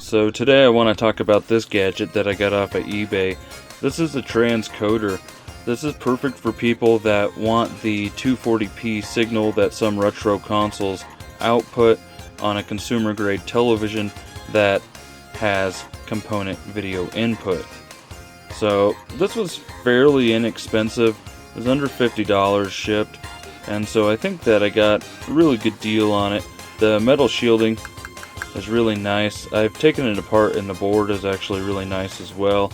So today I want to talk about this gadget that I got off of eBay. This is a transcoder. This is perfect for people that want the 240p signal that some retro consoles output on a consumer grade television that has component video input. So this was fairly inexpensive. It was under $50 shipped, and so I think that I got a really good deal on it. The metal shielding is really nice. I've taken it apart and the board is actually really nice as well.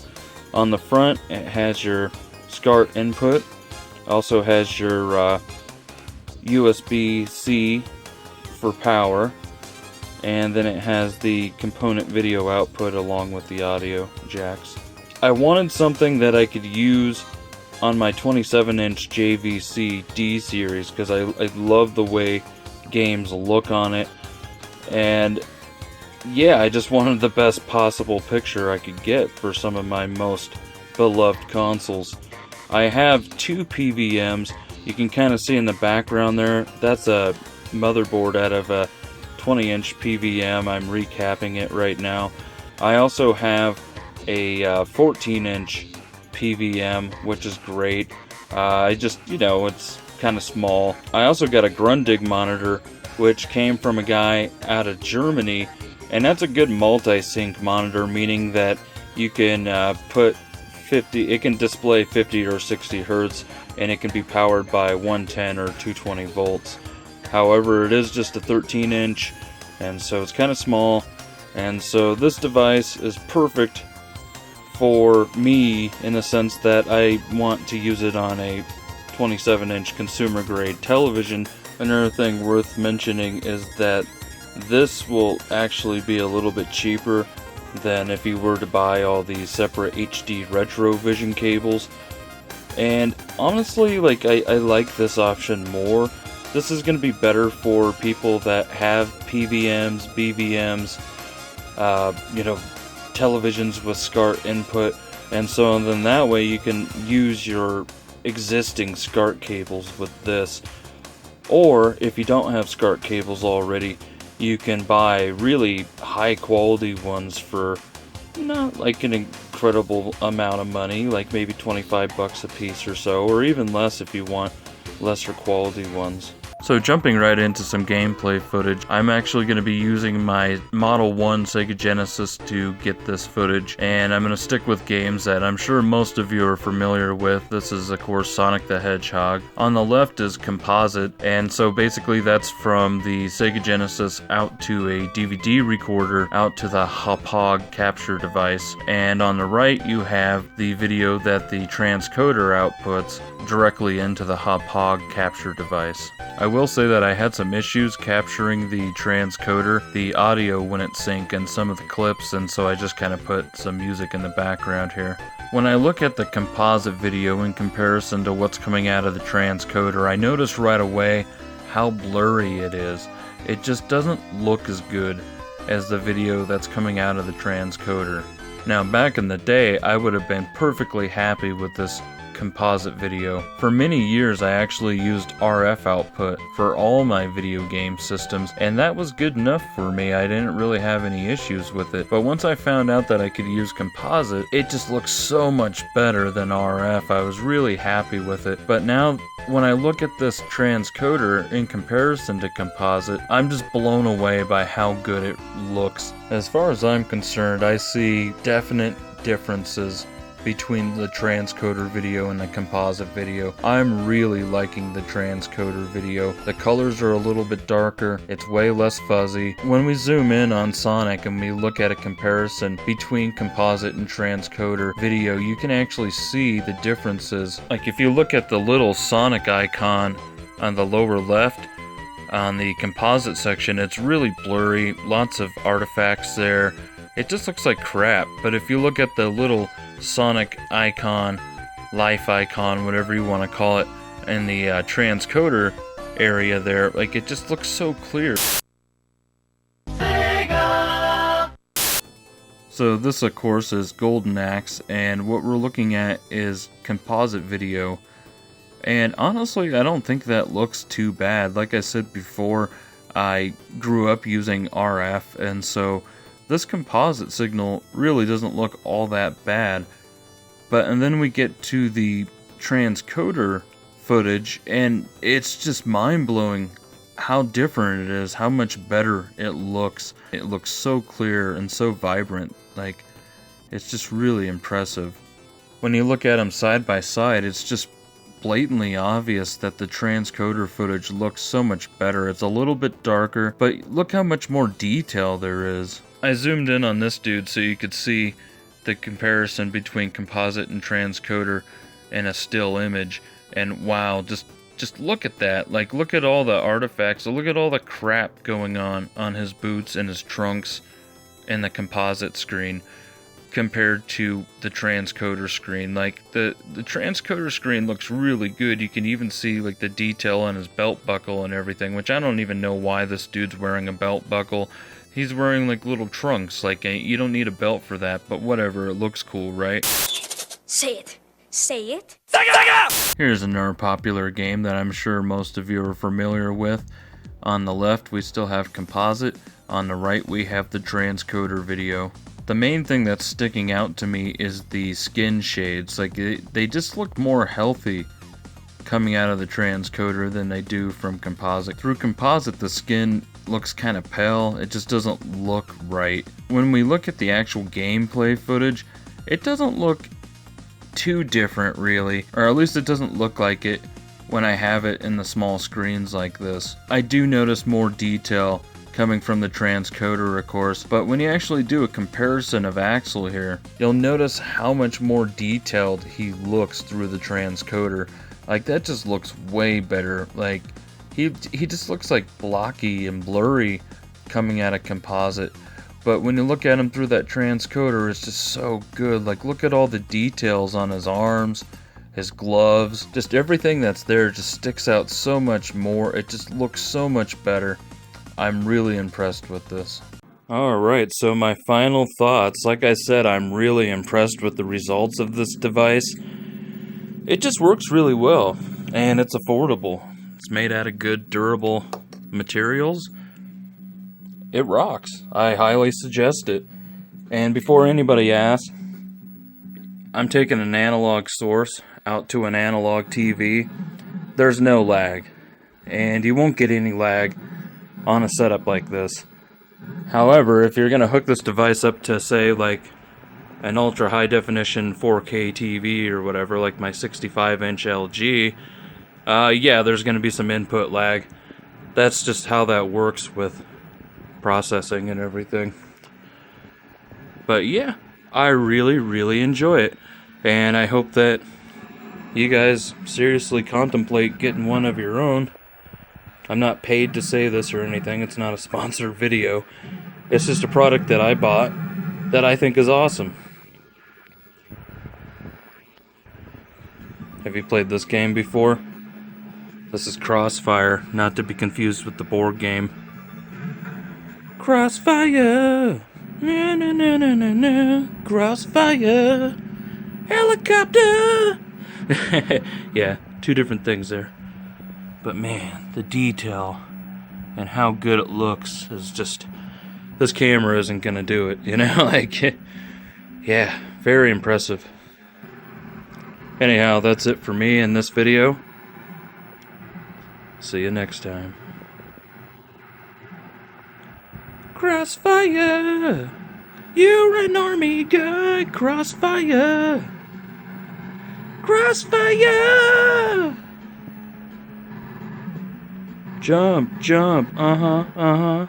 On the front it has your SCART input, also has your USB-C for power, and then it has the component video output along with the audio jacks. I wanted something that I could use on my 27-inch JVC D series because I love the way games look on it, and yeah, I just wanted the best possible picture I could get for some of my most beloved consoles. I have two PVMs. You can kind of see in the background there, that's a motherboard out of a 20-inch PVM. I'm recapping it right now. I also have a 14-inch PVM, which is great. I just, it's kind of small. I also got a Grundig monitor, which came from a guy out of Germany, and that's a good multi-sync monitor, meaning that you can it can display 50 or 60 hertz, and it can be powered by 110 or 220 volts. However, it is just a 13-inch, and so it's kind of small, and so this device is perfect for me in the sense that I want to use it on a 27-inch consumer grade television. Another thing worth mentioning is that this will actually be a little bit cheaper than if you were to buy all these separate HD Retrovision cables. And honestly, I like this option more. This is going to be better for people that have PVMs, BVMs, televisions with SCART input, and so then that way you can use your existing SCART cables with this. Or if you don't have SCART cables already, you can buy really high quality ones for not like an incredible amount of money, like maybe 25 bucks a piece or so, or even less if you want lesser quality ones. So jumping right into some gameplay footage, I'm actually going to be using my Model 1 Sega Genesis to get this footage, and I'm going to stick with games that I'm sure most of you are familiar with. This is of course Sonic the Hedgehog. On the left is composite, and so basically that's from the Sega Genesis out to a DVD recorder out to the HPOG capture device, and on the right you have the video that the transcoder outputs directly into the HPOG capture device. I will say that I had some issues capturing the transcoder. The audio wouldn't sync in some of the clips, and so I just kind of put some music in the background here. When I look at the composite video in comparison to what's coming out of the transcoder, I notice right away how blurry it is. It just doesn't look as good as the video that's coming out of the transcoder. Now, back in the day, I would have been perfectly happy with this composite video. For many years I actually used RF output for all my video game systems, and that was good enough for me. I didn't really have any issues with it, but once I found out that I could use composite, it just looks so much better than RF. I was really happy with it. But now when I look at this transcoder in comparison to composite, I'm just blown away by how good it looks. As far as I'm concerned, I see definite differences between the transcoder video and the composite video. I'm really liking the transcoder video. The colors are a little bit darker, it's way less fuzzy. When we zoom in on Sonic and we look at a comparison between composite and transcoder video, you can actually see the differences. Like if you look at the little Sonic icon on the lower left, on the composite section, it's really blurry, lots of artifacts there. It just looks like crap. But if you look at the little Sonic icon, life icon, whatever you want to call it, in the transcoder area there, it just looks so clear. Sega! So this of course is Golden Axe, and what we're looking at is composite video. And honestly, I don't think that looks too bad. Like I said before, I grew up using RF, and so this composite signal really doesn't look all that bad. And then we get to the transcoder footage, and it's just mind-blowing how different it is, how much better it looks. It looks so clear and so vibrant. Like, it's just really impressive. When you look at them side by side, it's just blatantly obvious that the transcoder footage looks so much better. It's a little bit darker, but look how much more detail there is. I zoomed in on this dude so you could see the comparison between composite and transcoder in a still image, and wow, just look at that. Like, look at all the artifacts, look at all the crap going on his boots and his trunks and the composite screen compared to the transcoder screen. Like, the transcoder screen looks really good. You can even see like the detail on his belt buckle and everything, which I don't even know why this dude's wearing a belt buckle. He's wearing like little trunks. Like, you don't need a belt for that, but whatever, it looks cool, right? Say it. Say it. Here's another popular game that I'm sure most of you are familiar with. On the left, we still have composite. On the right, we have the transcoder video. The main thing that's sticking out to me is the skin shades. Like, they just look more healthy coming out of the transcoder than they do from composite. Through composite, the skin looks kind of pale. It just doesn't look right. When we look at the actual gameplay footage, it doesn't look too different really, or at least it doesn't look like it when I have it in the small screens like this. I do notice more detail coming from the transcoder, of course, but when you actually do a comparison of Axel here, you'll notice how much more detailed he looks through the transcoder. Like, that just looks way better. Like, he just looks like blocky and blurry coming out of composite. But when you look at him through that transcoder, it's just so good. Like, look at all the details on his arms, his gloves, just everything that's there just sticks out so much more. It just looks so much better. I'm really impressed with this. Alright, so my final thoughts. Like I said, I'm really impressed with the results of this device. It just works really well, and it's affordable. It's made out of good, durable materials. It rocks. I highly suggest it. And before anybody asks, I'm taking an analog source out to an analog TV. There's no lag, and you won't get any lag on a setup like this. However, if you're going to hook this device up to, say, like an ultra high definition 4K TV or whatever, like my 65-inch LG, yeah, there's going to be some input lag. That's just how that works with processing and everything. But yeah, I really enjoy it, and I hope that you guys seriously contemplate getting one of your own. I'm not paid to say this or anything. It's not a sponsored video. It's just a product that I bought that I think is awesome. Have you played this game before? This is Crossfire, not to be confused with the board game. Crossfire, na na na na na na. Crossfire, helicopter. Yeah, two different things there. But man, the detail and how good it looks is just, this camera isn't gonna do it, you know? Like, yeah, very impressive. Anyhow, that's it for me in this video. See you next time. Crossfire, you're an army guy. Crossfire, crossfire. Jump, jump, uh-huh.